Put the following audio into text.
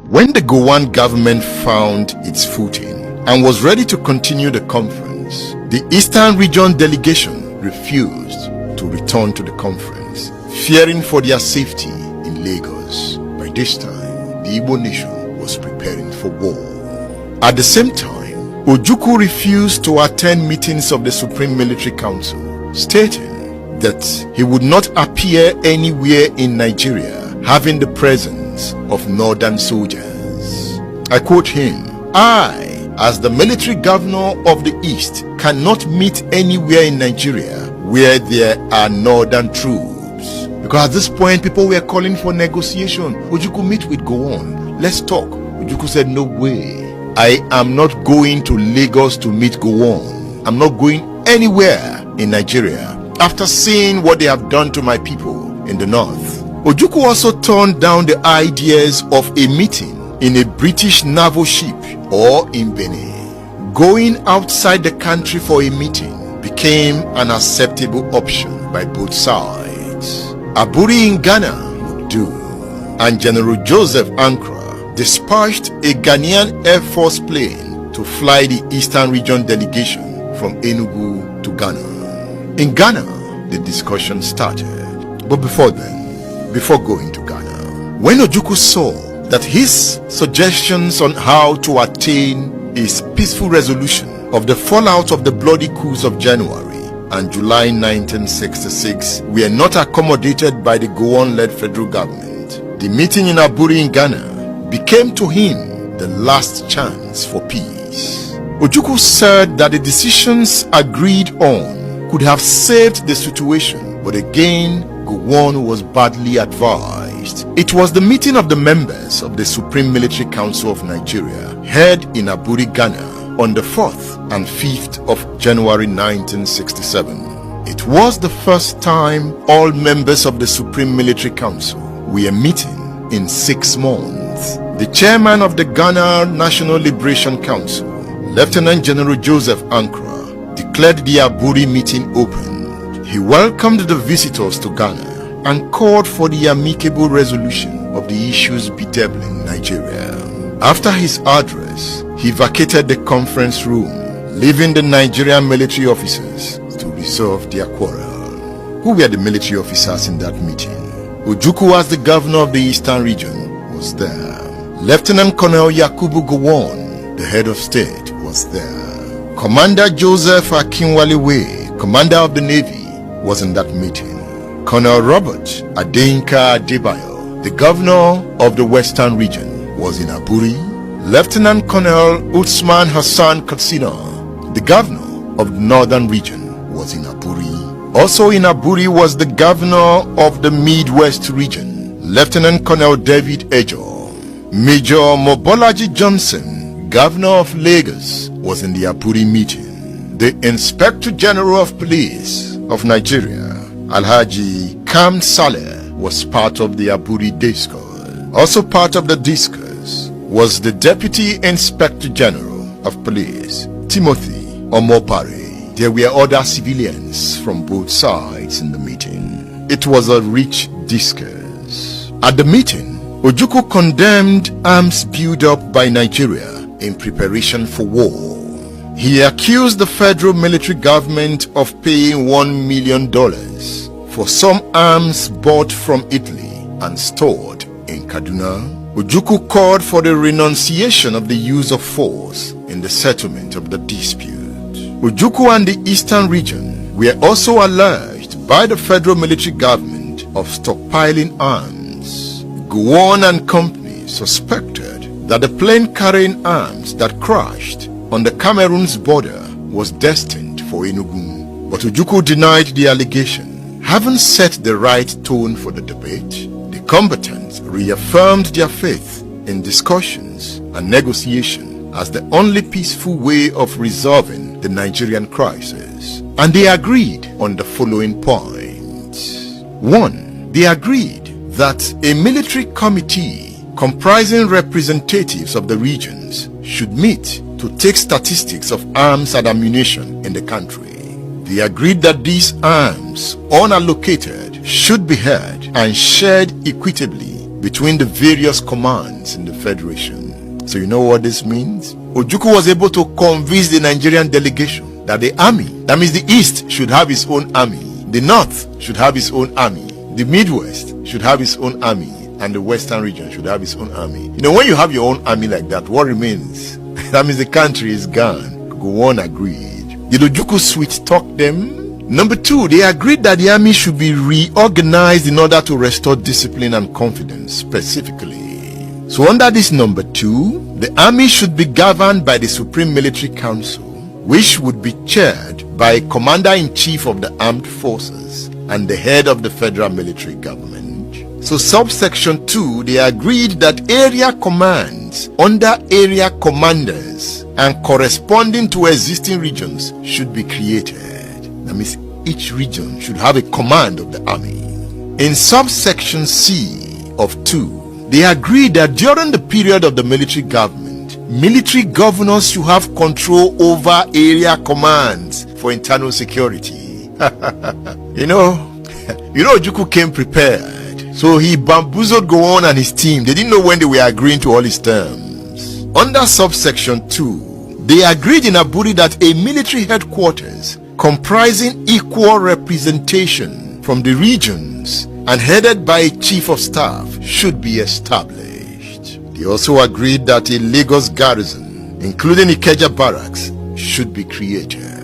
When the Gowon government found its footing and was ready to continue the conference, the Eastern Region delegation refused to return to the conference, fearing for their safety in Lagos. By this time, the Igbo nation was preparing for war. At the same time, Ojukwu refused to attend meetings of the Supreme Military Council, stating that he would not appear anywhere in Nigeria having the presence of northern soldiers. I quote him, "I, as the military governor of the East, cannot meet anywhere in Nigeria where there are northern troops." Because at this point, people were calling for negotiation. Ojukwu, meet with Gowon. Let's talk. Ojukwu said, "No way. I am not going to Lagos to meet Gowon. I'm not going anywhere in Nigeria after seeing what they have done to my people in the north." Ojukwu also turned down the ideas of a meeting in a British naval ship or in Benin. Going outside the country for a meeting became an acceptable option by both sides. Aburi in Ghana would do, and General Joseph Ankara dispatched a Ghanaian Air Force plane to fly the Eastern Region delegation from Enugu to Ghana. In Ghana, the discussion started. But before going to Ghana, when Ojukwu saw that his suggestions on how to attain a peaceful resolution of the fallout of the bloody coups of January and July 1966 were not accommodated by the Gowon-led federal government, the meeting in Aburi in Ghana became to him the last chance for peace. Ojukwu said that the decisions agreed on could have saved the situation, but again, Gowon was badly advised. It was the meeting of the members of the Supreme Military Council of Nigeria held in Aburi, Ghana on the 4th and 5th of January 1967. It was the first time all members of the Supreme Military Council were meeting in 6 months. The chairman of the Ghana National Liberation Council, Lieutenant General Joseph Ankara, declared the Aburi meeting open. He welcomed the visitors to Ghana and called for the amicable resolution of the issues bedeviling Nigeria. After his address, he vacated the conference room, leaving the Nigerian military officers to resolve their quarrel. Who were the military officers in that meeting? Ojukwu, as the governor of the Eastern Region, was there. Lieutenant Colonel Yakubu Gowon, the head of state, was there. Commander Joseph Akinwale, commander of the Navy, was in that meeting. Colonel Robert Adeyinka Adebayo, the governor of the Western Region, was in Aburi. Lieutenant Colonel Usman Hassan Katsina, the governor of the Northern Region, was in Aburi. Also in Aburi was the governor of the Midwest Region, Lieutenant Colonel David Ejo. Major Mobolaji Johnson, governor of Lagos, was in the Aburi meeting. The Inspector General of Police of Nigeria, Alhaji Kam Saleh, was part of the Aburi discourse. Also part of the discourse was the Deputy Inspector General of Police, Timothy Omopare. There were other civilians from both sides in the meeting. It was a rich discourse. At the meeting, Ojukwu condemned arms build-up by Nigeria in preparation for war. He accused the federal military government of paying $1 million for some arms bought from Italy and stored in Kaduna. Ojukwu called for the renunciation of the use of force in the settlement of the dispute. Ojukwu and the Eastern Region were also alleged by the federal military government of stockpiling arms. Gowon and company suspected that the plane carrying arms that crashed on the Cameroon's border was destined for Enugu. But Ojukwu denied the allegation. Having set the right tone for the debate, the combatants reaffirmed their faith in discussions and negotiation as the only peaceful way of resolving the Nigerian crisis. And they agreed on the following points. 1. They agreed that a military committee comprising representatives of the regions should meet to take statistics of arms and ammunition in the country. They agreed that these arms, unallocated, should be held and shared equitably between the various commands in the Federation. So you know what this means? Ojukwu was able to convince the Nigerian delegation that the army, that means the East, should have its own army, the North should have its own army, the Midwest should have its own army, and the Western region should have its own army. You know, when you have your own army like that, what remains? That means the country is gone. Gowon agreed. Did Ojukwu sweet talk them? Number 2, they agreed that the army should be reorganized in order to restore discipline and confidence specifically. So under this number 2, the army should be governed by the Supreme Military Council, which would be chaired by a Commander-in-Chief of the Armed Forces and the head of the federal military government. So subsection 2, they agreed that area commands under area commanders and corresponding to existing regions should be created. That means each region should have a command of the army. In subsection C of 2, they agreed that during the period of the military government, military governors should have control over area commands for internal security. You know, Ojukwu came prepared. So he bamboozled Gowon and his team. They didn't know when they were agreeing to all his terms. Under subsection 2, they agreed in Aburi that a military headquarters comprising equal representation from the regions and headed by a chief of staff should be established. They also agreed that a Lagos garrison, including Ikeja barracks, should be created.